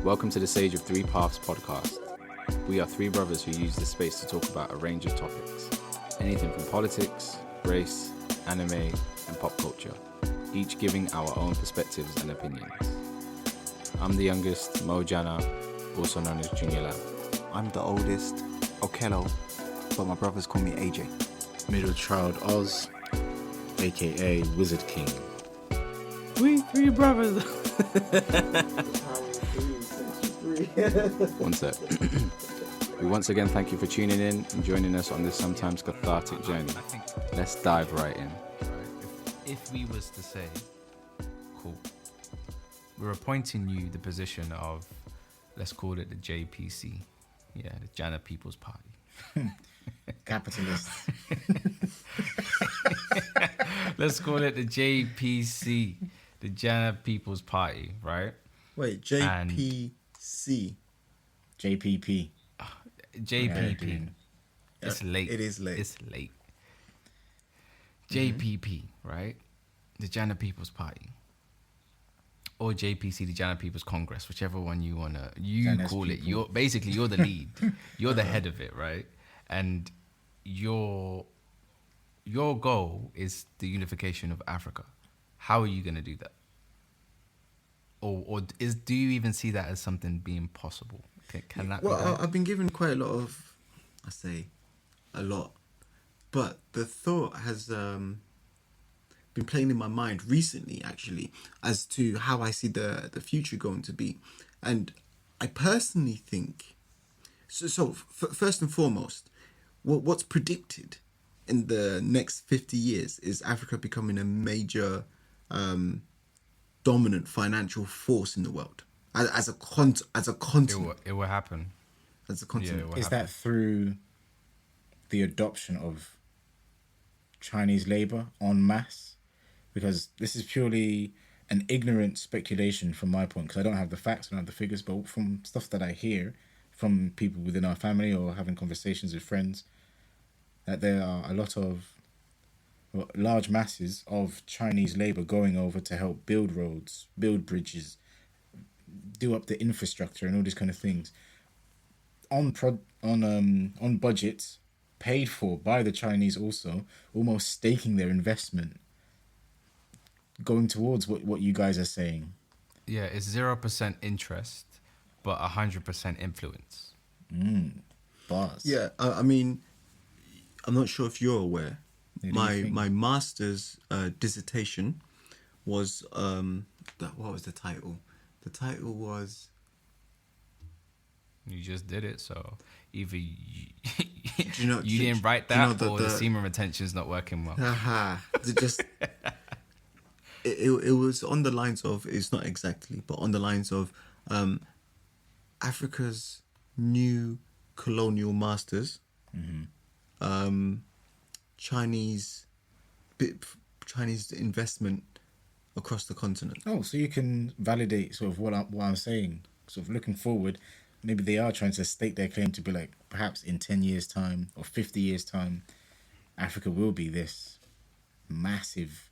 Welcome to the Sage of Three Paths podcast. We are three brothers who use this space to talk about a range of topics. Anything from politics, race, anime, and pop culture. Each giving our own perspectives and opinions. I'm the youngest, Mo Jana, also known as Junior Lab. I'm the oldest, Okello, but my brothers call me AJ. Middle child Oz, aka Wizard King. We three brothers. One sec. We once again thank you for tuning in and joining us on this sometimes cathartic journey. Let's dive right in. If we was to say, cool, we're appointing you the position of, let's call it the JPC, the Jana People's Party. Capitalist. Let's call it the JPC, the Jana People's Party, right? Wait, JPC. JPP. JPP. It's late. It is late. It's late. JPP, right? The Jana People's Party. Or JPC, the Jana People's Congress, whichever one you Jana's call it. people. You're the lead. You're the head of it, right? And your goal is the unification of Africa. How are you going to do that? Do you even see that as something being possible? Can that be done? I've been given quite a lot of, I say, a lot, but the thought has been playing in my mind recently, actually, as to how I see the future going to be. And I personally think, first and foremost, what's predicted in the next 50 years is Africa becoming a major dominant financial force in the world as a continent. It will happen. As a continent. Is that through the adoption of Chinese labor en masse? Because this is purely an ignorant speculation from my point, because I don't have the facts, I don't have the figures, but from stuff that I hear from people within our family or having conversations with friends, that there are a lot of large masses of Chinese labor going over to help build roads, build bridges, do up the infrastructure and all these kind of things on budgets paid for by the Chinese, also almost staking their investment going towards what you guys are saying. Yeah, it's 0% interest, but 100% influence. Bars. Yeah, I mean, I'm not sure if you're aware. My master's dissertation was what was the title? The title was. You just did it, so either you Do you didn't write that, or the semen retention's not working well. It was on the lines of, it's not exactly, but on the lines of Africa's new colonial masters, Chinese investment across the continent. Oh, so you can validate sort of what I'm saying. Sort of looking forward, maybe they are trying to stake their claim to be like, perhaps in 10 years' time or 50 years' time, Africa will be this massive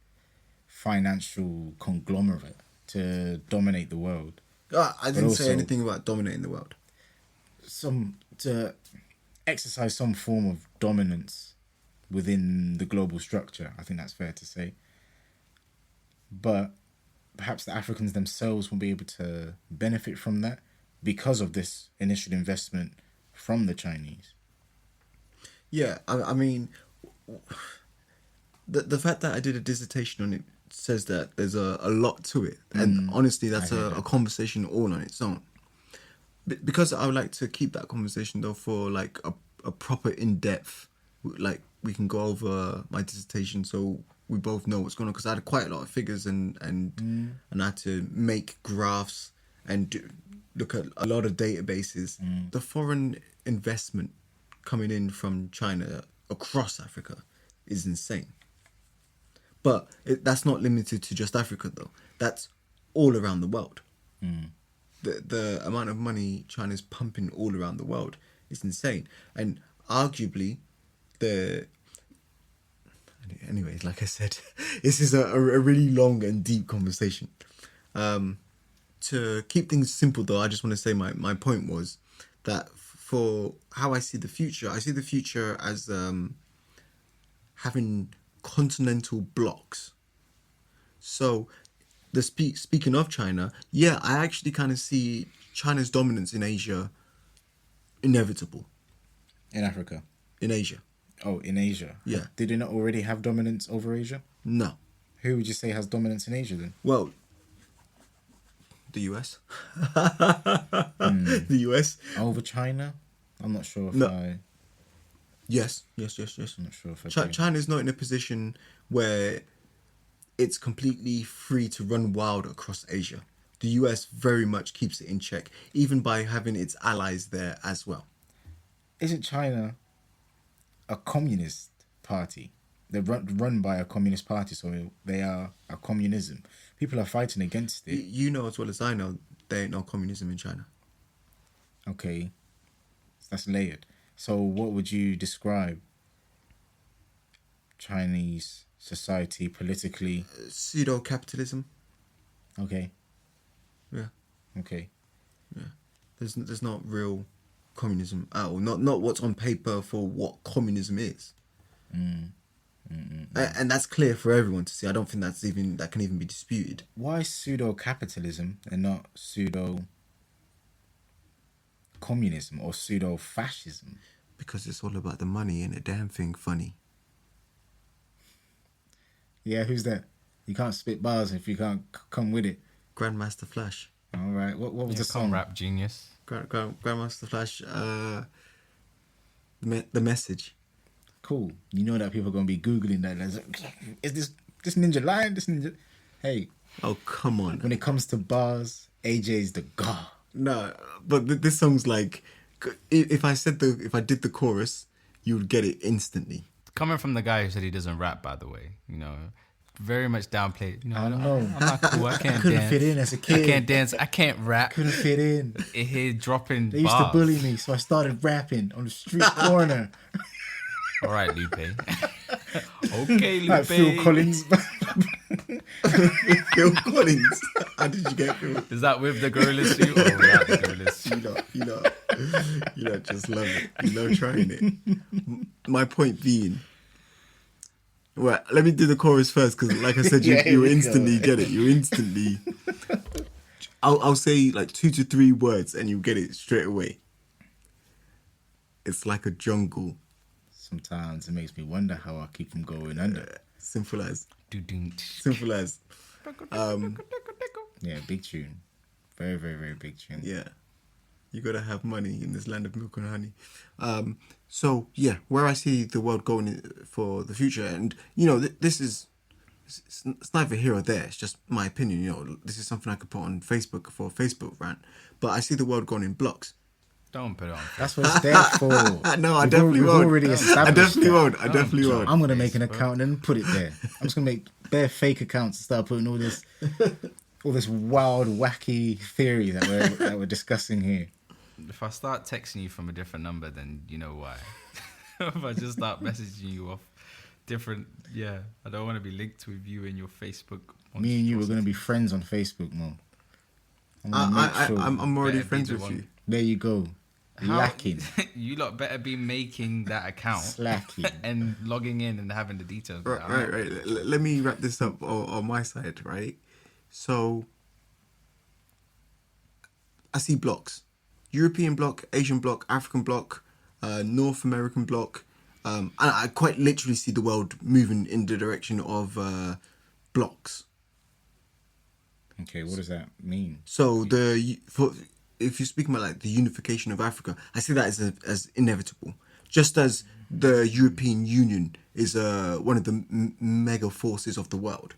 financial conglomerate to dominate the world. I didn't say anything about dominating the world. To exercise some form of dominance within the global structure. I think that's fair to say. But perhaps the Africans themselves will be able to benefit from that because of this initial investment from the Chinese. Yeah, I mean, the fact that I did a dissertation on it says that there's a lot to it. And honestly, that's a conversation all on its own. Because I would like to keep that conversation, though, for like a proper in-depth, like we can go over my dissertation so we both know what's going on. Because I had quite a lot of figures and I had to make graphs and look at a lot of databases. The foreign investment coming in from China across Africa is insane. But that's not limited to just Africa, though. That's all around the world. The amount of money China's pumping all around the world is insane. And arguably, anyways, like I said, this is a really long and deep conversation. to keep things simple, though, I just want to say my point was that for how I see the future as having continental blocks. So, speaking of China, yeah, I actually kind of see China's dominance in Asia inevitable. In Africa. In Asia. Oh, in Asia. Yeah. Did they not already have dominance over Asia? No. Who would you say has dominance in Asia then? Well, the US. The US. Over China? I'm not sure if No. Yes. I'm not sure if China's not in a position where it's completely free to run wild across Asia. The US very much keeps it in check, even by having its allies there as well. Isn't China a communist party? They're run by a communist party, so they are a communism. People are fighting against it. You know as well as I know, there ain't no communism in China. Okay, that's layered. So what would you describe Chinese society politically? Pseudo-capitalism. Okay. Yeah. Okay. Yeah. There's not real communism at all. Not what's on paper for what communism is. And that's clear for everyone to see. I don't think that can even be disputed. Why pseudo-capitalism and not pseudo-communism or pseudo-fascism? Because it's all about the money and a damn thing funny. Yeah, who's that? You can't spit bars if you can't come with it. Grandmaster Flash. All right. What was the song? Rap genius. Grandmaster Flash. The Message. Cool. You know that people are gonna be googling that. Is this ninja lying? This ninja. Hey. Oh, come on. When it comes to bars, AJ's the god. No, but this song's like, if I did the chorus, you would get it instantly. Coming from the guy who said he doesn't rap, by the way, very much downplayed. I know. I'm not cool. I can't Couldn't dance. fit in as a kid. I can't dance. I can't rap. Couldn't fit in. Here dropping They used bars. to bully me, so I started rapping on the street corner. All right, Lupe. Okay, Lupe. Like Phil Collins. Phil Collins. How did you get Phil? Is that with the gorilla suit or without the gorilla suit? You just love it. You love trying it. My point being, well, let me do the chorus first because, like I said, you instantly get it. You instantly. I'll say like 2 to 3 words and you get it straight away. It's like a jungle. Sometimes it makes me wonder how I keep from going under. Simple as. Simple as. Yeah, big tune. Very, very, very big tune. Yeah. You gotta have money in this land of milk and honey. So yeah, where I see the world going for the future, and this is it's neither here or there. It's just my opinion. This is something I could put on Facebook for a Facebook rant. But I see the world going in blocks. Don't put it on. That's what it's there for. No, I definitely won't. Already established I definitely that. won't. I definitely won't. I'm gonna make an account and put it there. I'm just gonna make bare fake accounts and start putting all this wild, wacky theory that we're discussing here. If I start texting you from a different number, then you know why. If I just start messaging you off different, I don't want to be linked with you in your Facebook. Me and you are gonna be friends on Facebook, Mo. I'm already Better friends be the with one. you. There you go. Lacking. You lot better be making that account Slacking. and logging in and having the details. Right. Let me wrap this up on my side, right? So, I see blocks. European bloc, Asian bloc, African bloc, North American bloc. And I quite literally see the world moving in the direction of blocks. Okay, what does that mean? So, if you're speaking about like the unification of Africa, I see that as inevitable. Just as the European Union is one of the mega forces of the world.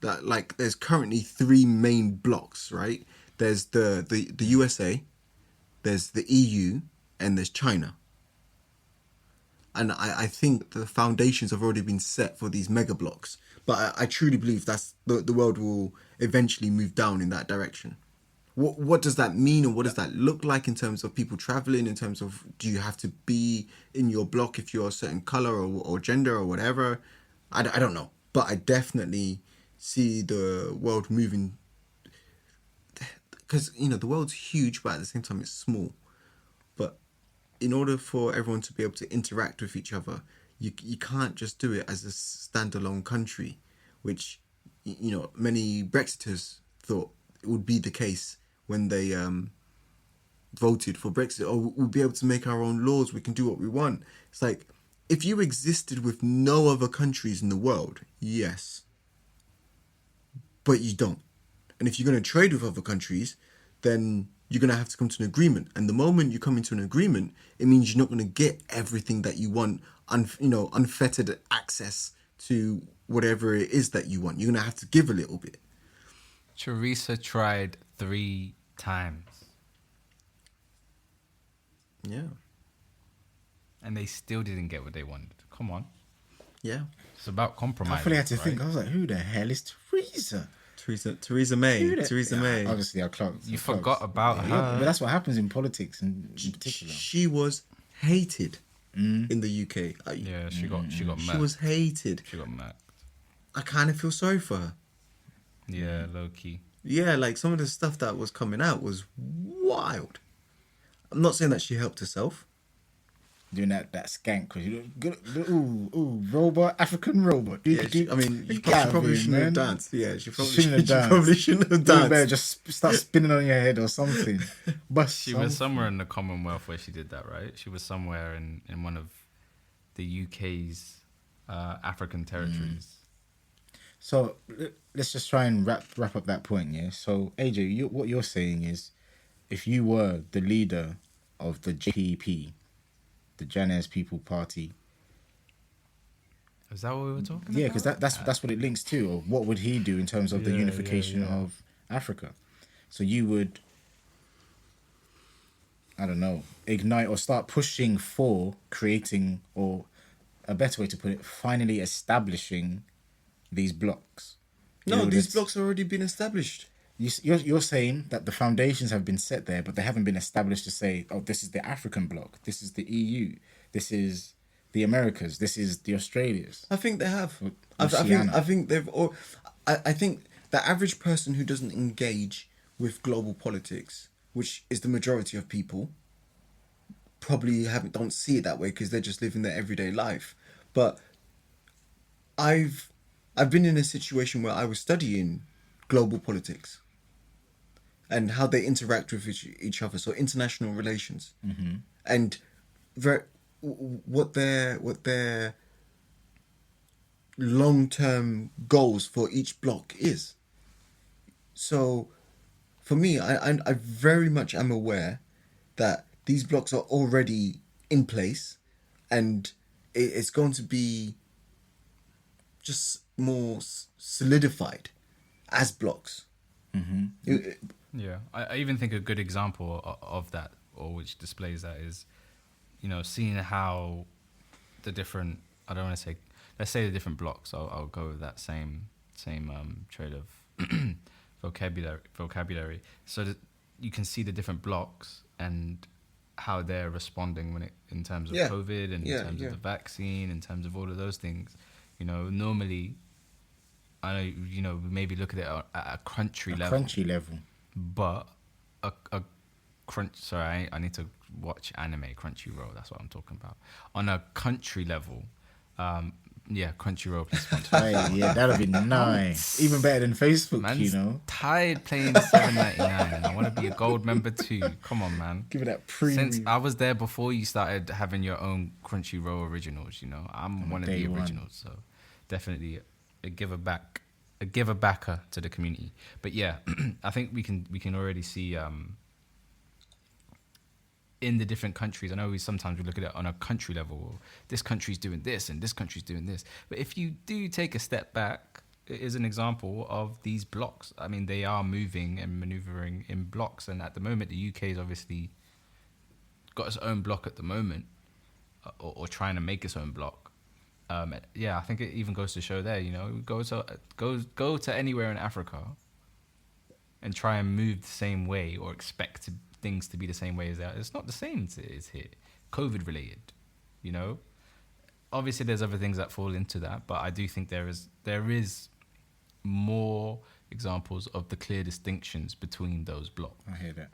That like there's currently 3 main blocks, right? There's the USA, there's the EU, and there's China. And I think the foundations have already been set for these mega blocks. But I truly believe that's the world will eventually move down in that direction. What does that mean, and what does that look like in terms of people traveling, in terms of do you have to be in your block if you're a certain color or gender or whatever? I don't know. But I definitely see the world moving because the world's huge, but at the same time it's small. But in order for everyone to be able to interact with each other, you can't just do it as a standalone country, which many Brexiters thought it would be the case when they voted for Brexit. Oh, we'll be able to make our own laws. We can do what we want. It's like, if you existed with no other countries in the world, yes, but you don't. And if you're going to trade with other countries, then you're going to have to come to an agreement. And the moment you come into an agreement, it means you're not going to get everything that you want, unfettered access to whatever it is that you want. You're going to have to give a little bit. Theresa tried 3 times. Yeah. And they still didn't get what they wanted. Come on. Yeah. It's about compromise. I fully had to think. I was like, who the hell is Theresa? Theresa May. Theresa May. Obviously, You forgot about her. Yeah, but that's what happens in politics in particular. She was hated in the UK. Yeah, she got She mad. was hated. She got mad. I kind of feel sorry for her. Yeah, low key. Yeah, like some of the stuff that was coming out was wild. I'm not saying that she helped herself. Doing that skank, because you good. Ooh, robot, African robot. Yeah, I mean, she Get out of probably here, shouldn't have man. danced. Yeah, she probably Shouldn't have danced. probably shouldn't have You better danced. just start spinning on your head or something. But She was somewhere in the Commonwealth where she did that, right? She was somewhere in one of the UK's African territories. So let's just try and wrap up that point, yeah? So, AJ, what you're saying is, if you were the leader of the JPP, the Janez People Party... Is that what we were talking about? Yeah, because that's what it links to. Or what would he do in terms of the unification of Africa? So you would, I don't know, ignite or start pushing for creating, or a better way to put it, finally establishing these blocks. No, these blocks have already been established. You're saying that the foundations have been set there, but they haven't been established to say, oh, this is the African bloc, this is the EU, this is the Americas, this is the Australias. I think they have. I think they've all. I think the average person who doesn't engage with global politics, which is the majority of people, probably don't see it that way because they're just living their everyday life. But I've been in a situation where I was studying global politics and how they interact with each other, so international relations, and what their long-term goals for each bloc is. So for me, I very much am aware that these blocks are already in place, and it's going to be just more solidified as blocks. Yeah, I even think a good example of that, or which displays that, is, seeing how the different, I don't want to say, let's say the different blocks. I'll go with that same trade of vocabulary. So that you can see the different blocks and how they're responding in terms of COVID and in terms of the vaccine, in terms of all of those things. Normally, I know, maybe look at it at a country level. But a crunch. Sorry, I need to watch anime. Crunchyroll. That's what I'm talking about. On a country level, Crunchyroll. Please sponsor. Hey, yeah, that'd be nice. Even better than Facebook. Man's tired playing $7.99, and I want to be a gold member too. Come on, man. Give it that premium. Since I was there before you started having your own Crunchyroll originals, I'm one of the originals. So definitely a giver-backer to the community. But yeah, I think we can already see in the different countries. I know sometimes we look at it on a country level. This country's doing this and this country's doing this. But if you do take a step back, it is an example of these blocks. I mean, they are moving and maneuvering in blocks. And at the moment, the UK's obviously got its own block at the moment, or trying to make its own block. I think it even goes to show there, go to anywhere in Africa and try and move the same way or expect things to be the same way as that. It's not the same as it is here. COVID related, Obviously, there's other things that fall into that, but I do think there is more examples of the clear distinctions between those blocks. I hear that.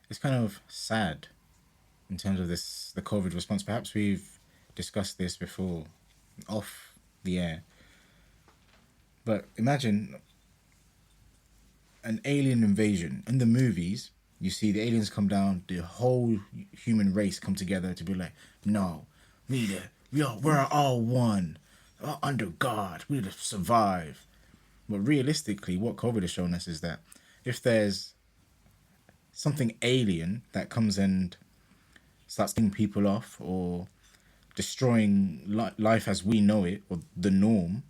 It's kind of sad in terms of the COVID response. Perhaps we've discussed this before off the air. But imagine an alien invasion. In the movies, you see the aliens come down, the whole human race come together to be like, no, we're all one. We're under God. We need to survive. But realistically, what COVID has shown us is that if there's something alien that comes and starts killing people off or destroying life as we know it, or the norm,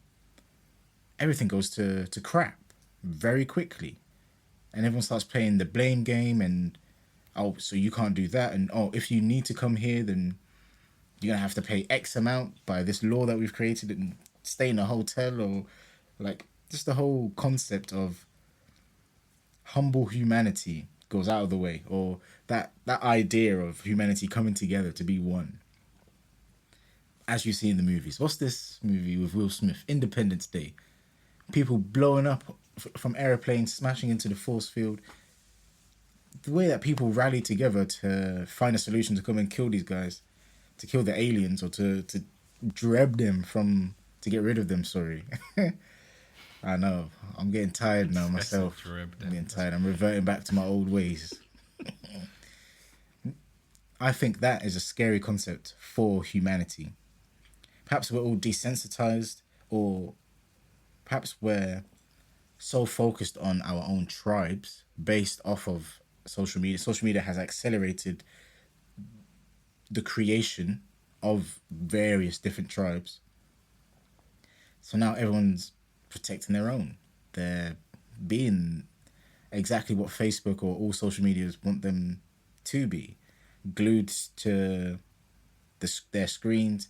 everything goes to crap very quickly. And everyone starts playing the blame game and, oh, so you can't do that. And, oh, if you need to come here, then you're going to have to pay X amount by this law that we've created and stay in a hotel, or like just the whole concept of humble humanity goes out of the way, or that idea of humanity coming together to be one. As you see in the movies. What's this movie with Will Smith? Independence Day. People blowing up from airplanes, smashing into the force field. The way that people rally together to find a solution to come and kill these guys, to kill the aliens, or to grab them to get rid of them, sorry. I know. I'm getting tired now myself. I'm getting tired. I'm reverting back to my old ways. I think that is a scary concept for humanity. Perhaps we're all desensitized, or perhaps we're so focused on our own tribes based off of social media. Social media has accelerated the creation of various different tribes. So now everyone's protecting their own. They're being exactly what Facebook or all social medias want them to be. Glued to their screens,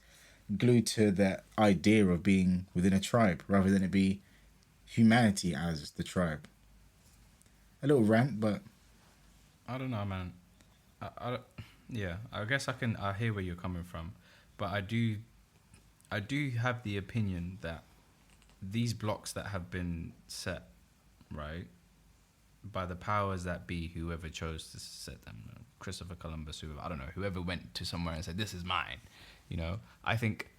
glued to that idea of being within a tribe, rather than it be humanity as the tribe. A little rant, but I don't know, man. I guess I hear where you're coming from, but I do have the opinion that these blocks that have been set, right, by the powers that be, whoever chose to set them, Christopher Columbus, whoever went to somewhere and said, this is mine, I think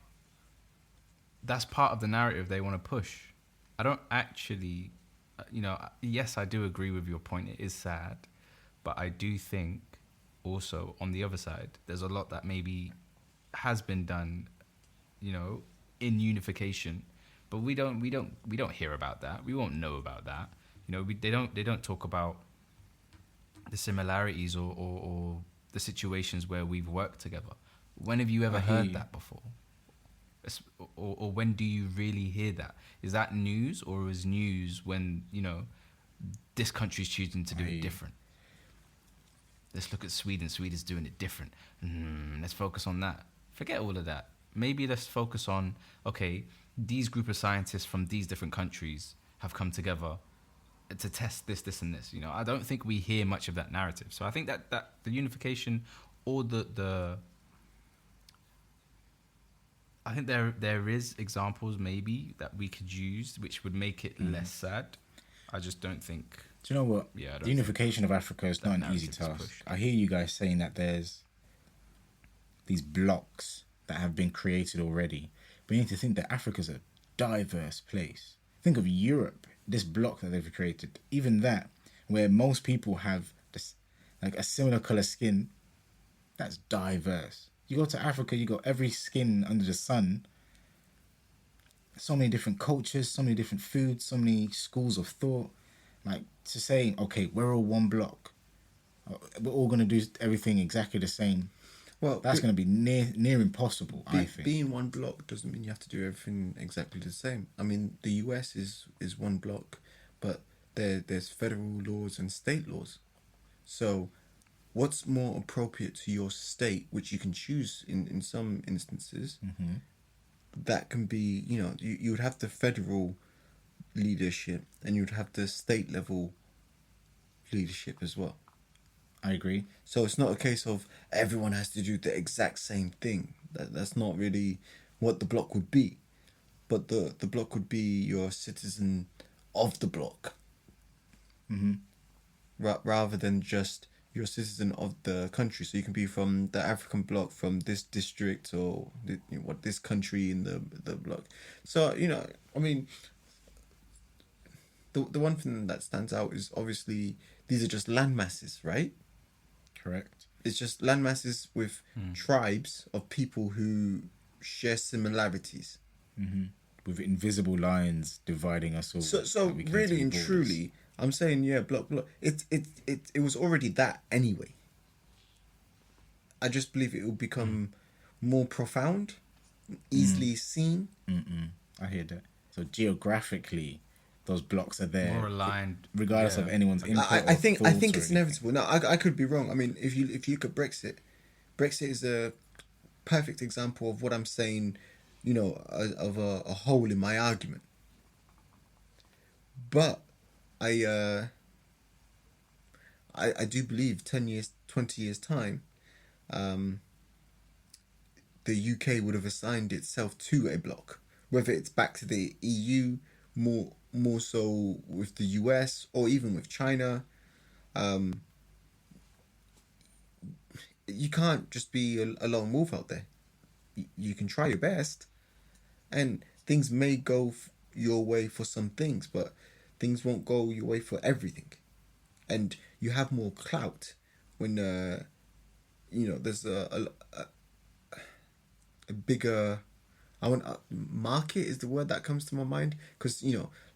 that's part of the narrative they want to push. I don't actually, yes, I do agree with your point. It is sad, but I do think also on the other side, there's a lot that maybe has been done, in unification, but we don't hear about that. We won't know about that. They don't talk about the similarities or the situations where we've worked together. When have you ever heard that before? Or when do you really hear that? Is that news, or is news when, this country's choosing to do it different? Let's look at Sweden. Sweden's doing it different. Let's focus on that. Forget all of that. Maybe let's focus on, okay, these group of scientists from these different countries have come together to test this, and this. I don't think we hear much of that narrative. So I think that the unification, or I think there is examples maybe that we could use which would make it less sad. I just don't think. Do you know what? Yeah, the unification of Africa is not an easy task. I hear you guys saying that there's these blocks that have been created already, but you need to think that Africa's a diverse place. Think of Europe, this block that they've created. Even that, where most people have this, like a similar color skin, that's diverse. You go to Africa, you got every skin under the sun. So many different cultures, so many different foods, so many schools of thought. Like, to say, okay, we're all one block, we're all going to do everything exactly the same. Well, that's going to be near impossible, I think. Being one block doesn't mean you have to do everything exactly the same. I mean, the US is one block, but there's federal laws and state laws. So what's more appropriate to your state, which you can choose in some instances, that can be, you would have the federal leadership and you'd have the state level leadership as well. I agree. So it's not a case of everyone has to do the exact same thing. That's not really what the block would be. but the block would be your citizen of the block. Rather than just you're a citizen of the country. So you can be from the African bloc, from this district, or this country in the bloc. So I mean, the one thing that stands out is obviously these are just land masses, right? Correct. It's just land masses with tribes of people who share similarities. With invisible lines dividing us all. So really and truly, I'm saying, block. It was already that anyway. I just believe it will become more profound, easily seen. I hear that. So geographically, those blocks are there, More aligned, regardless of anyone's input. I think it's inevitable. Now, I could be wrong. I mean, if you look at Brexit is a perfect example of what I'm saying. Of a hole in my argument. But I do believe 10 years, 20 years time, the UK would have assigned itself to a bloc, whether it's back to the EU, more so with the US or even with China. You can't just be a lone wolf out there. You can try your best, and things may go your way for some things, but things won't go your way for everything. And you have more clout when there's a bigger market is the word that comes to my mind, because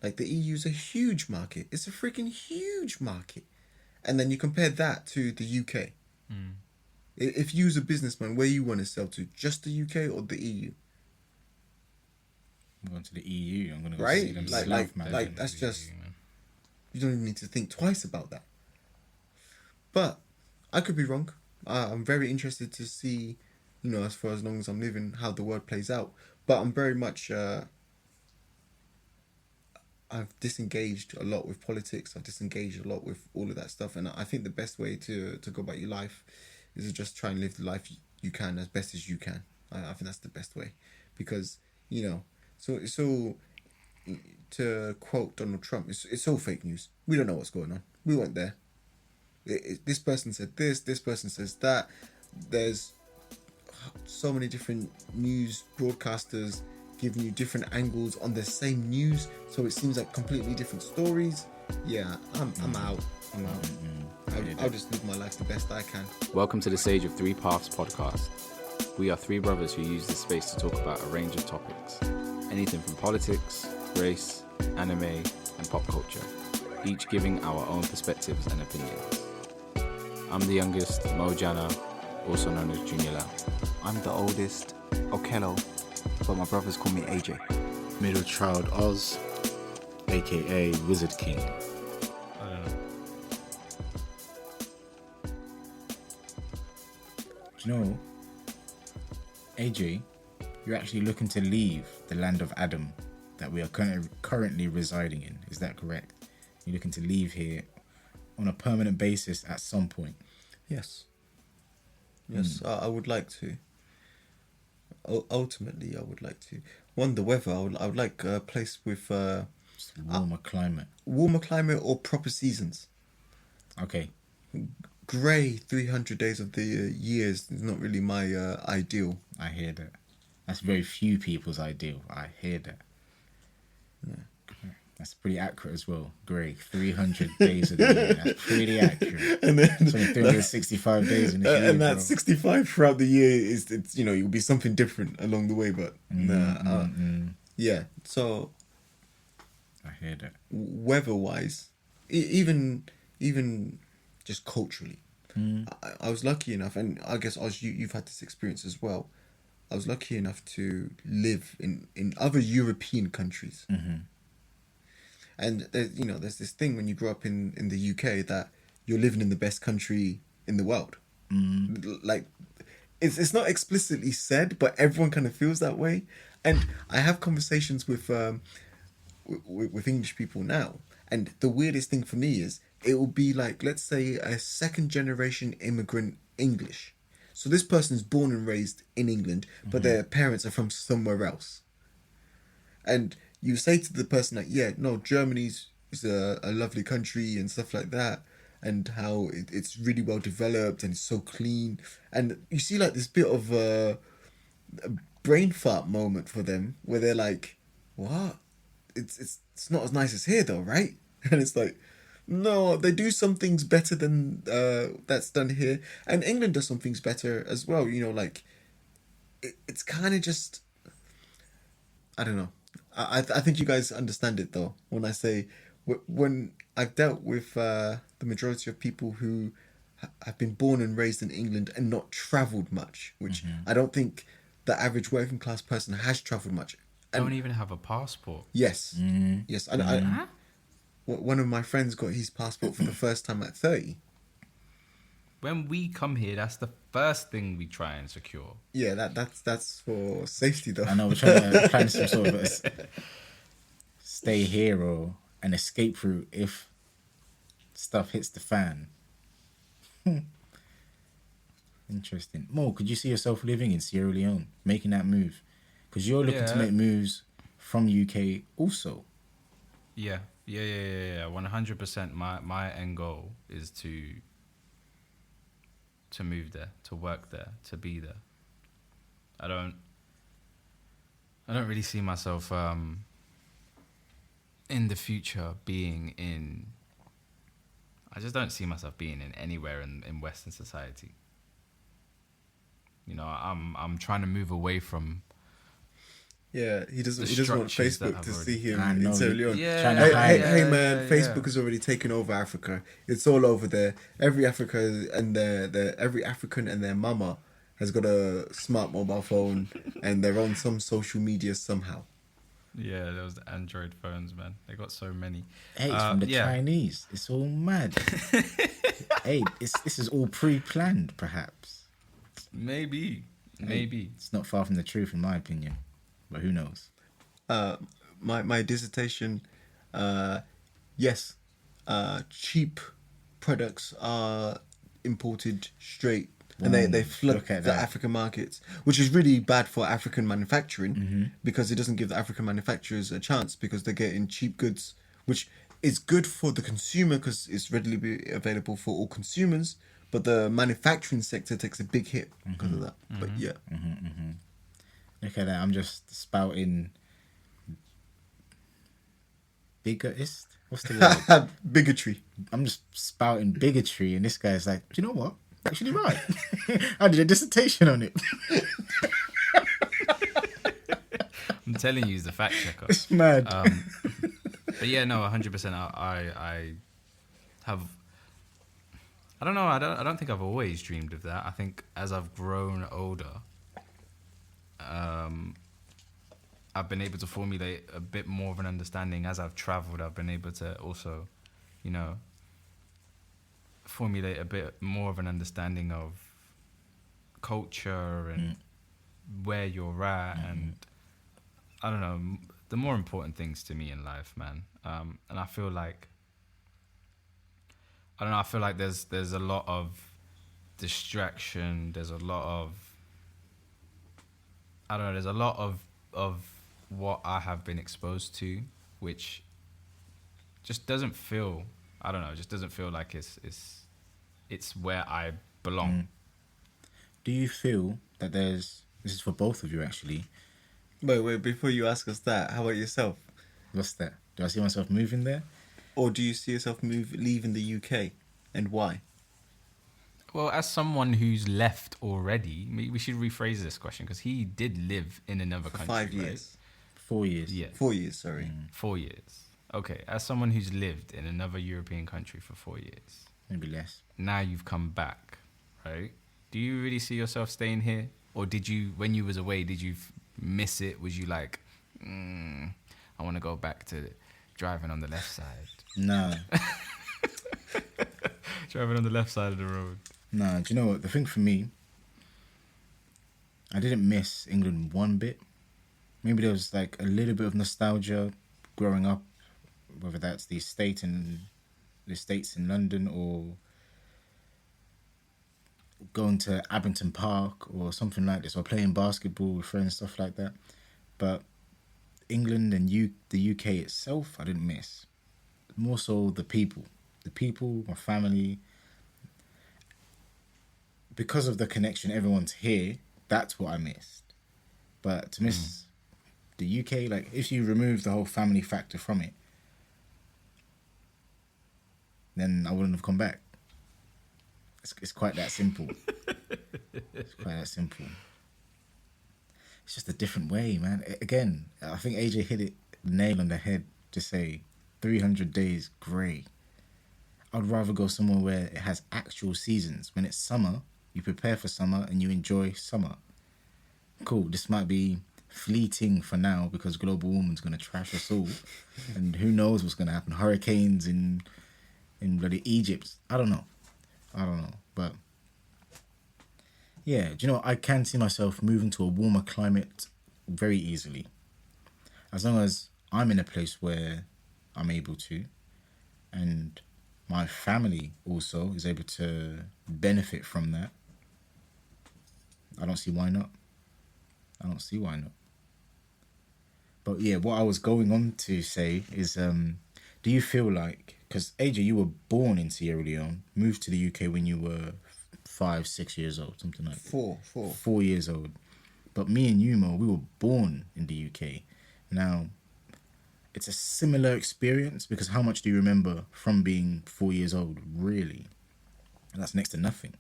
like the EU is a huge market. It's a freaking huge market. And then you compare that to the UK. If you was a businessman, where you want to sell to, just the UK or the EU? I'm going to the EU. I'm going to go right? see them Like that's just, you don't even need to think twice about that. But I could be wrong. I'm very interested to see, as far as long as I'm living, how the world plays out. But I'm very much, I've disengaged a lot with politics. I've disengaged a lot with all of that stuff. And I think the best way to go about your life is to just try and live the life you can as best as you can. I think that's the best way. Because, so it's all, to quote Donald Trump, it's all fake news. We don't know what's going on. We weren't there. This person said this person says that. There's so many different news broadcasters giving you different angles on the same news, so it seems like completely different stories. I'm out. I'll just live my life the best I can. Welcome to the Sage of Three Paths podcast. We are three brothers who use this space to talk about a range of topics. Anything from politics, race, anime, and pop culture. Each giving our own perspectives and opinions. I'm the youngest, Mojana, also known as Junior Lau. I'm the oldest, Okello, but my brothers call me AJ. Middle child Oz, aka Wizard King. I don't know. Do you know, AJ, you're actually looking to leave the land of Adam that we are currently residing in. Is that correct? You're looking to leave here on a permanent basis at some point. Yes, I would like to. Ultimately, I would like to. The weather. I would like a place with Just warmer climate. warmer climate or proper seasons. Okay. Grey 300 days of the year is not really my ideal. I hear that. That's very few people's ideal. I hear that. Yeah. That's pretty accurate as well. Grey, 300 days of the year. That's pretty accurate. And then It's only 365 days in a year, and that bro. 65 throughout the year it's you'll be something different along the way, but yeah. So I hear that. weather wise, even just culturally, I was lucky enough, and I guess you've had this experience as well. I was lucky enough to live in other European countries. And there's this thing when you grow up in the UK that you're living in the best country in the world. Like, it's not explicitly said, but everyone kind of feels that way. And I have conversations with English people now, and the weirdest thing for me is it will be like, let's say, a second generation immigrant English. So this person's born and raised in England, but their parents are from somewhere else. and you say to the person like, yeah, no, Germany's is a lovely country and stuff like that, and how it's really well developed and it's so clean, and you see like this bit of a brain fart moment for them where they're like, what? It's not as nice as here though, right? And it's like, no, they do some things better than that's done here, and England does some things better as well. You know, like it's kind of just, I don't know. I think you guys understand it though when I say when I've dealt with the majority of people who have been born and raised in England and not travelled much, which I don't think the average working class person has travelled much. And Don't even have a passport. yes, yes. One of my friends got his passport for the first time at 30. When we come here, that's the first thing we try and secure. Yeah, that's for safety though. I know we're trying to plan some sort of a stay here or an escape route if stuff hits the fan. Interesting. Mo, could you see yourself living in Sierra Leone, making that move? Because you're looking to make moves from UK also. Yeah. 100%. My end goal is to move there, to work there, to be there. I don't really see myself in the future being in. I just don't see myself being in anywhere in Western society. You know, I'm trying to move away from. Yeah, he doesn't want structures that Facebook have to already- see him I know, in Sierra Leone. Yeah, Trying to hide. Hey man, yeah. Facebook has already taken over Africa. It's all over there. Every Africa and every African and their mama has got a smart mobile phone and they're on some social media somehow. Yeah, there was the Android phones, man. They got so many. Hey, it's from the Chinese. It's all mad. Hey, this is all pre-planned, perhaps. Maybe. It's not far from the truth, in my opinion. But who knows? My dissertation, yes, cheap products are imported straight and they flood look at the that. African markets, which is really bad for African manufacturing because it doesn't give the African manufacturers a chance because they're getting cheap goods, which is good for the consumer because it's readily available for all consumers, but the manufacturing sector takes a big hit because of that. But yeah. Look at that. I'm just spouting bigotist. What's the word? Bigotry. I'm just spouting bigotry, and this guy's like, do you know what? Actually, right. I did a dissertation on it. I'm telling you, he's the fact checker. It's mad. But yeah, no, 100%. I have. I don't know. I don't think I've always dreamed of that. I think as I've grown older, I've been able to formulate a bit more of an understanding. As I've travelled, I've been able to also, you know, formulate a bit more of an understanding of culture and where you're at, and I don't know, the more important things to me in life, man. And I feel like, I don't know, I feel like there's a lot of distraction. There's a lot of, I don't know, there's a lot of what I have been exposed to, which just doesn't feel, I don't know, just doesn't feel like it's where I belong. Do you feel that this is for both of you actually, Wait, before you ask us that, how about yourself? what's that? Do I see myself moving there? Or do you see yourself leaving the UK, and why? Well, as someone who's left already, we should rephrase this question because he did live in another country. 5 right? years. 4 years. Yeah, 4 years, sorry. 4 years. Okay, as someone who's lived in another European country for 4 years, Maybe less. now you've come back, right? Do you really see yourself staying here? Or did you, when you was away, did you miss it? Was you like, I want to go back to driving on the left side? No. Driving on the left side of the road. No, do you know what? The thing for me, I didn't miss England one bit. Maybe there was like a little bit of nostalgia growing up, whether that's the States in London or going to Abington Park or something like this, or playing basketball with friends, stuff like that. But England and the UK itself, I didn't miss. More so the people, my family. Because of the connection, everyone's here. That's what I missed. But to miss the UK, like if you remove the whole family factor from it, then I wouldn't have come back. It's quite that simple. It's quite that simple. It's just a different way, man. Again, I think AJ hit it nail on the head to say 300 days, great. I'd rather go somewhere where it has actual seasons. When it's summer, you prepare for summer and you enjoy summer. Cool, this might be fleeting for now because global warming's going to trash us all. And who knows what's going to happen. Hurricanes in bloody Egypt. I don't know. But yeah, do you know, I can see myself moving to a warmer climate very easily. As long as I'm in a place where I'm able to, and my family also is able to benefit from that. I don't see why not. But yeah, what I was going on to say is, do you feel like, because AJ, you were born in Sierra Leone, moved to the UK when you were 5-6 years old, something like that. 4 years old. But me and you, Mo, we were born in the UK. Now, it's a similar experience because how much do you remember from being 4 years old, really? And that's next to nothing.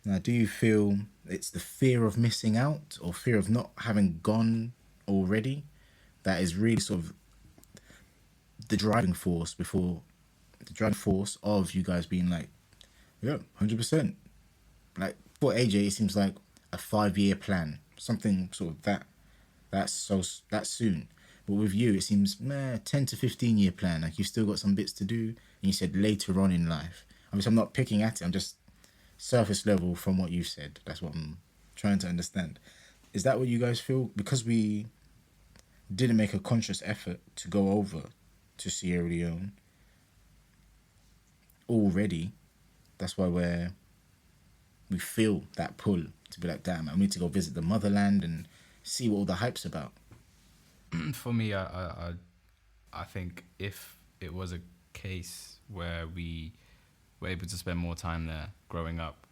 Now, do you feel it's the fear of missing out or fear of not having gone already that is really sort of the driving force of you guys being like, yeah, 100%. Like for AJ, it seems like a 5-year plan, something sort of that soon. But with you, it seems 10 to 15-year plan. Like you've still got some bits to do, and you said later on in life. Obviously, I'm not picking at it. I'm just surface level from what you've said. That's what I'm trying to understand. Is that what you guys feel? Because we didn't make a conscious effort to go over to Sierra Leone already, that's why we feel that pull to be like, damn, I need to go visit the motherland and see what all the hype's about. For me, I think if it was a case where we were able to spend more time there growing up,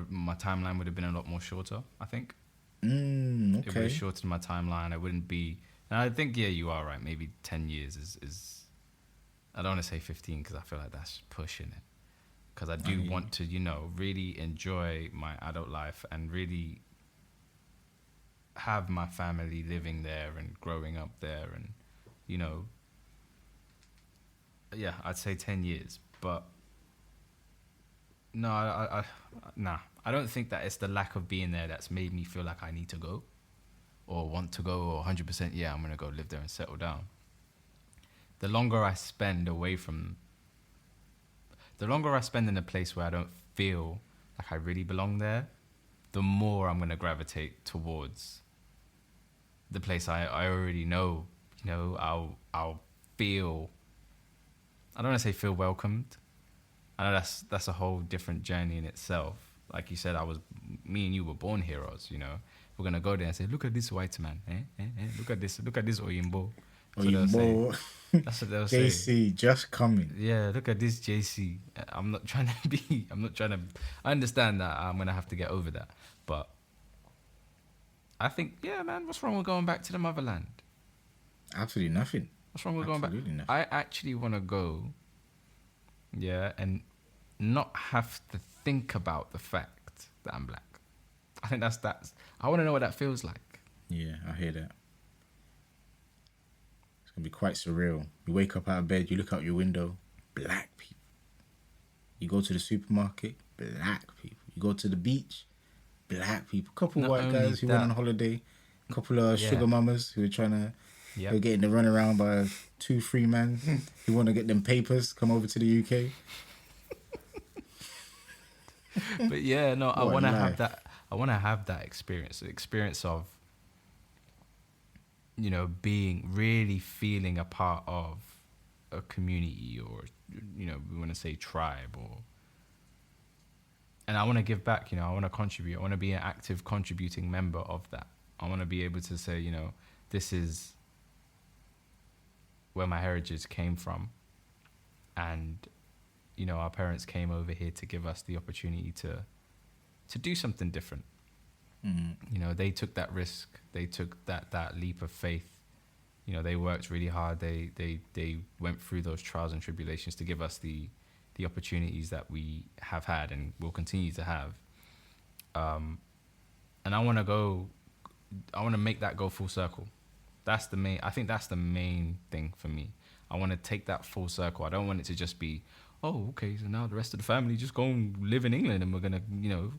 my timeline would have been a lot more shorter, I think. Okay. It would have shortened my timeline. I wouldn't be... And I think, yeah, you are right. Maybe 10 years is I don't want to say 15 because I feel like that's pushing it. Because I do want to, really enjoy my adult life and really have my family living there and growing up there and, yeah, I'd say 10 years. But no, I don't think that it's the lack of being there that's made me feel like I need to go or want to go or 100%, yeah, I'm going to go live there and settle down. The longer I spend in a place where I don't feel like I really belong there, the more I'm going to gravitate towards the place I already know. I'll feel, I don't want to say feel welcomed. I know that's a whole different journey in itself. Like you said, me and you were born heroes, We're going to go there and say, look at this white man, look at this Oyinbo. Oyinbo. That's what they'll say. JC, just coming. Yeah, look at this JC. I understand that I'm going to have to get over that. But I think, yeah, man, what's wrong with going back to the motherland? Absolutely nothing. What's wrong with going back? Nothing. I actually want to go, yeah, and not have to think about the fact that I'm black. I think that's I want to know what that feels like. Yeah, I hear that. It's going to be quite surreal. You wake up out of bed, you look out your window, black people. You go to the supermarket, black people. You go to the beach, black people. Couple Not white guys who went on holiday, couple of sugar mamas who are trying to, who are getting the run around by 2-3 men who want to get them papers, come over to the UK. But yeah, no, I want to have that. I want to have that experience, the experience of, really feeling a part of a community or, we want to say tribe and I want to give back, I want to contribute. I want to be an active contributing member of that. I want to be able to say, this is where my heritage came from, and you know, our parents came over here to give us the opportunity to do something different. You know, they took that risk, they took that leap of faith. You know, they worked really hard. They went through those trials and tribulations to give us the opportunities that we have had and will continue to have. And I want to make that go full circle. I think that's the main thing for me. I want to take that full circle. I don't want it to just be, oh, okay, so now the rest of the family just go and live in England, and we're going to, you know,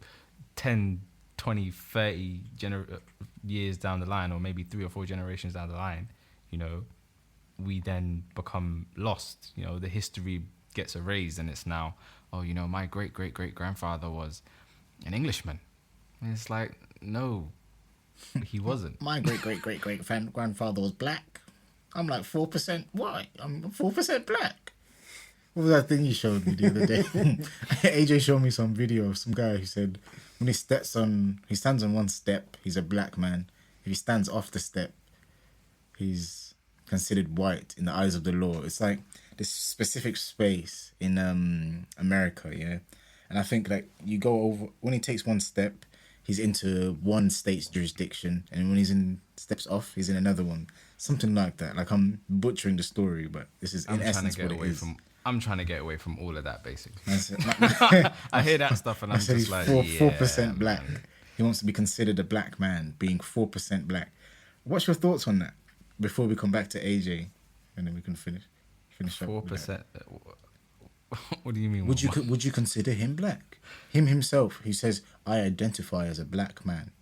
10, 20, 30 years down the line, or maybe 3 or 4 generations down the line, you know, we then become lost. You know, the history gets erased, and it's now, oh, you know, my great-great-great-grandfather was an Englishman. And it's like, no, he wasn't. My great-great-great-great-grandfather was black. I'm like 4% white. I'm 4% black. What was that thing you showed me the other day? AJ showed me some video of some guy who said when he stands on one step, he's a black man. If he stands off the step, he's considered white in the eyes of the law. It's like this specific space in America, yeah. And I think like you go over, when he takes one step, he's into one state's jurisdiction, and when steps off, he's in another one. Something like that. Like, I'm butchering the story, but this is in essence what it is. I'm trying to get away from all of that, basically. That's it. I hear that stuff and I'm just like, 4% black. Man. He wants to be considered a black man, being 4% black. What's your thoughts on that? Before we come back to AJ, and then we can finish up. 4%. What do you mean? Would you consider him black? Him himself, who says, I identify as a black man.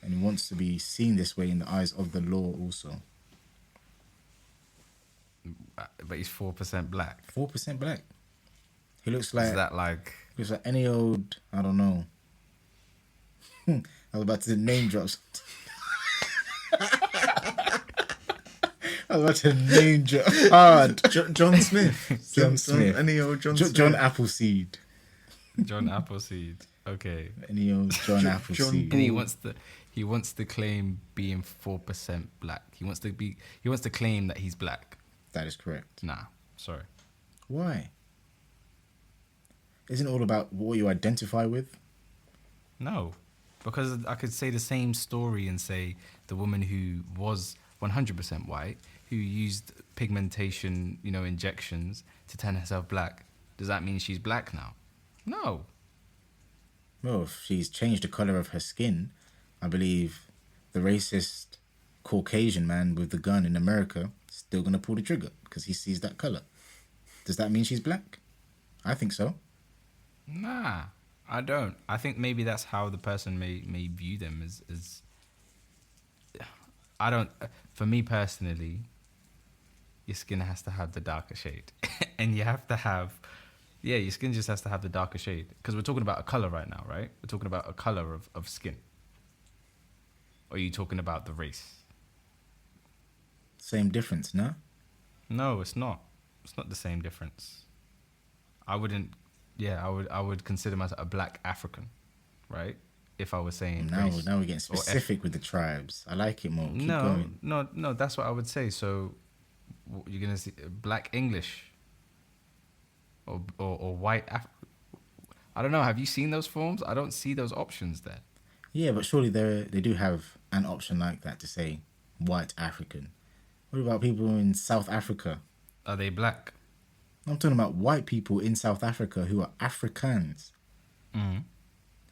And he wants to be seen this way in the eyes of the law also. But he's 4% black. 4% black. He looks like... Is that like... Looks like any old... I don't know. I was about to name drop something. I was about to name drop hard. John Smith. John Smith. Any old John Smith. John Appleseed. John Appleseed. Okay. Any old John Appleseed. And he wants to claim being 4% black. He wants to claim that he's black. That is correct. Nah, sorry. Why? Isn't it all about what you identify with? No, because I could say the same story and say the woman who was 100% white, who used pigmentation, you know, injections to turn herself black. Does that mean she's black now? No. Well, if she's changed the colour of her skin, I believe the racist Caucasian man with the gun in America is still going to pull the trigger because he sees that colour. Does that mean she's black? I think so. Nah, I don't. I think maybe that's how the person may view them as I don't. For me personally, your skin has to have the darker shade, and you have to have, your skin just has to have the darker shade. Because we're talking about a color right now, right? We're talking about a color of skin. Or are you talking about the race? Same difference, no? No, it's not. It's not the same difference. I wouldn't. Yeah, I would consider myself a black African, right? If I was saying race. Now we're getting specific with the tribes. I like it more. Keep going. No, that's what I would say. So you're gonna see black English or white I don't know. Have you seen those forms? I don't see those options there. Yeah, but surely they do have an option like that to say white African. What about people in South Africa? Are they black? I'm talking about white people in South Africa who are Afrikaans. Mm-hmm.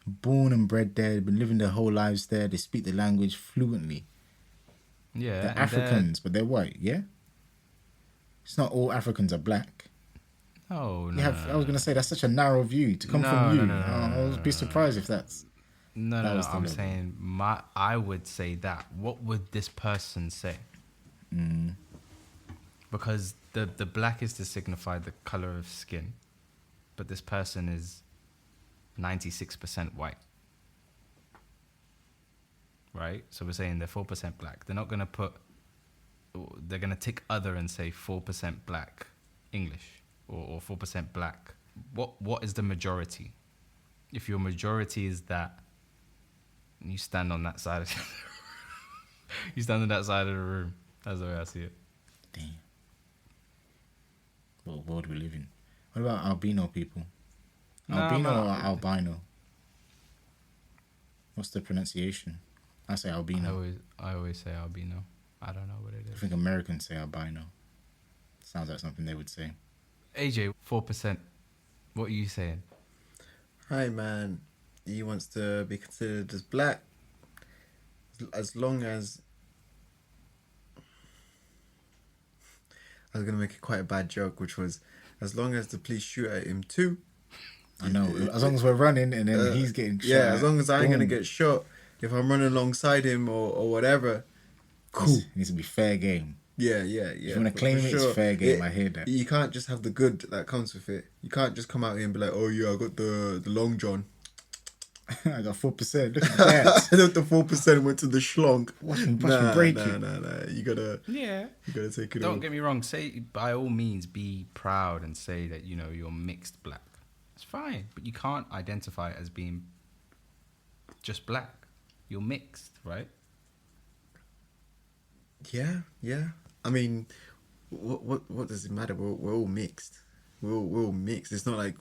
Born and bred there, been living their whole lives there. They speak the language fluently. Yeah. They're Africans, but they're white, yeah? It's not all Africans are black. No, I was going to say, that's such a narrow view to come from you. I would be surprised if that's... No, I'm saying, I would say that. What would this person say? Mm. Because the black is to signify the color of skin, but this person is 96% white. Right? So we're saying they're 4% black. They're not going to they're going to tick other and say 4% black English or 4% black. What is the majority? If your majority is that, you stand on that side. You stand on that side of the room. That's the way I see it. Damn. What world we live in? What about albino people? Albino or albino? What's the pronunciation? I say albino. I always say albino. I don't know what it I is. think Americans say albino. Sounds like something they would say. AJ, 4%. What are you saying? Hi, man. He wants to be considered as black as long as... I was going to make quite a bad joke, which was, as long as the police shoot at him too. I know. As long as we're running and then he's getting shot. Yeah, as long as I ain't going to boom. get shot, if I'm running alongside him or whatever, cool. It needs to be fair game. Yeah. If you want to claim it, it's fair game. I hear that. You can't just have the good that comes with it. You can't just come out here and be like, oh yeah, I got the long john. I got 4%. Look at that. The 4% went to the schlong. Watch me break it. Nah. You gotta take it. Don't all. get me wrong. Say, by all means, be proud and say that, you know, you're mixed black. It's fine. But you can't identify as being just black. You're mixed, right? Yeah. I mean, what does it matter? We're all mixed. We're all mixed. It's not like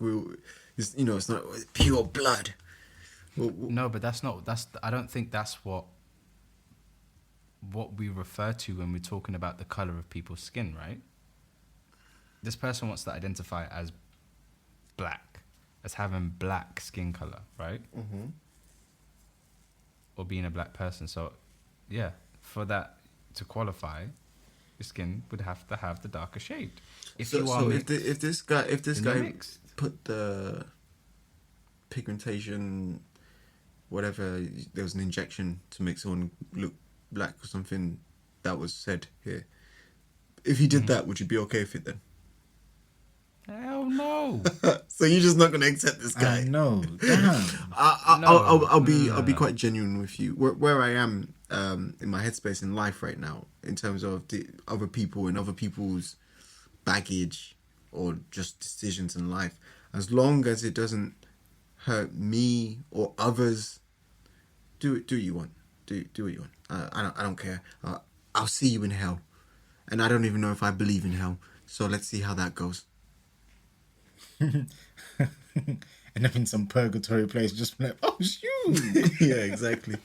it's not pure blood. No, but I don't think that's what we refer to when we're talking about the color of people's skin, right? This person wants to identify as black, as having black skin color, right? Mm-hmm. Or being a black person. So, yeah, for that to qualify, your skin would have to have the darker shade. If this guy mixed. put the pigmentation, whatever, there was an injection to make someone look black or something that was said here. If he did that, would you be okay with it then? Hell no. So you're just not gonna accept this guy? I know. Damn. I'll be quite genuine with you. Where I am in my headspace in life right now, in terms of the other people and other people's baggage or just decisions in life, as long as it doesn't hurt me or others, do what you want. Do what you want. I don't care. I'll see you in hell, and I don't even know if I believe in hell. So let's see how that goes. End up in some purgatory place, just like, oh shoot. Yeah, exactly.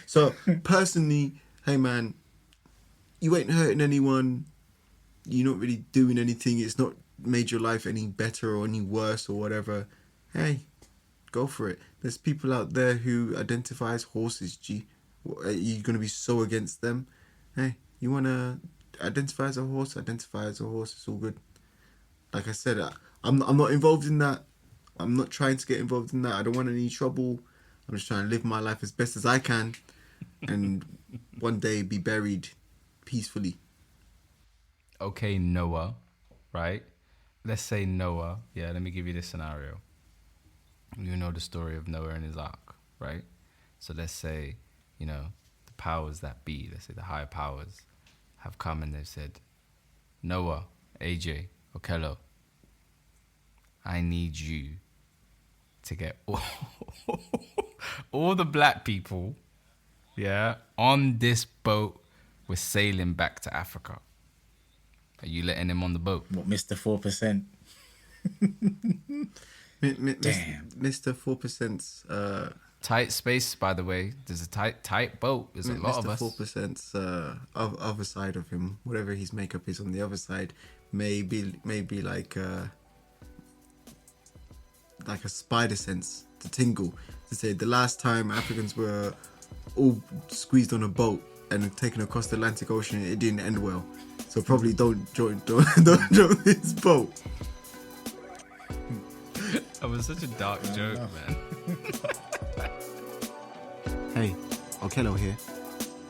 So personally, hey man, you ain't hurting anyone. You're not really doing anything. It's not made your life any better or any worse or whatever. Hey, go for it. There's people out there who identify as horses. Are you going to be so against them? Hey, you want to identify as a horse? Identify as a horse. It's all good. Like I said, I'm not involved in that. I'm not trying to get involved in that. I don't want any trouble. I'm just trying to live my life as best as I can and one day be buried peacefully. Okay, Noah, right? Let's say Noah. Yeah, let me give you this scenario. You know the story of Noah and his ark, right? So let's say, the powers that be, let's say the higher powers, have come and they've said, Noah, AJ, Okello, I need you to get all the black people, on this boat. We're sailing back to Africa. Are you letting him on the boat? What, Mr. 4%? Damn. Mr. 4%'s tight space, by the way. There's a tight boat. There's a lot of us. Mr. 4%'s other side of him, whatever his makeup is on the other side, may be like a spider sense to tingle, to say the last time Africans were all squeezed on a boat and taken across the Atlantic Ocean, it didn't end well. So probably don't join this boat. That was such a dark joke, man. Hey, Okello here.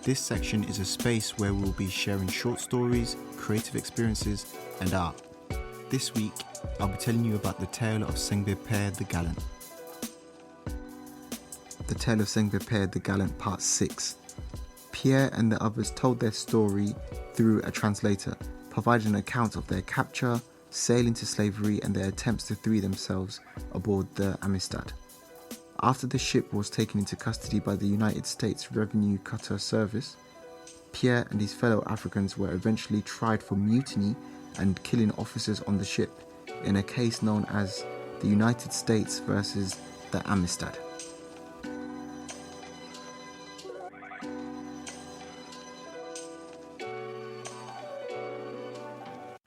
This section is a space where we'll be sharing short stories, creative experiences, and art. This week, I'll be telling you about the tale of Sengbe the Gallant. The tale of Sengbe the Gallant, part 6. Pierre and the others told their story through a translator, providing an account of their capture, sale into slavery, and their attempts to free themselves aboard the Amistad. After the ship was taken into custody by the United States Revenue Cutter Service, Pierre and his fellow Africans were eventually tried for mutiny and killing officers on the ship in a case known as the United States versus the Amistad.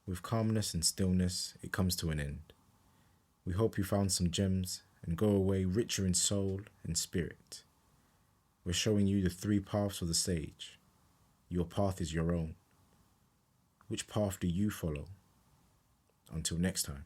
With calmness and stillness, it comes to an end. We hope you found some gems and go away richer in soul and spirit. We're showing you the 3 paths of the sage. Your path is your own. Which path do you follow? Until next time.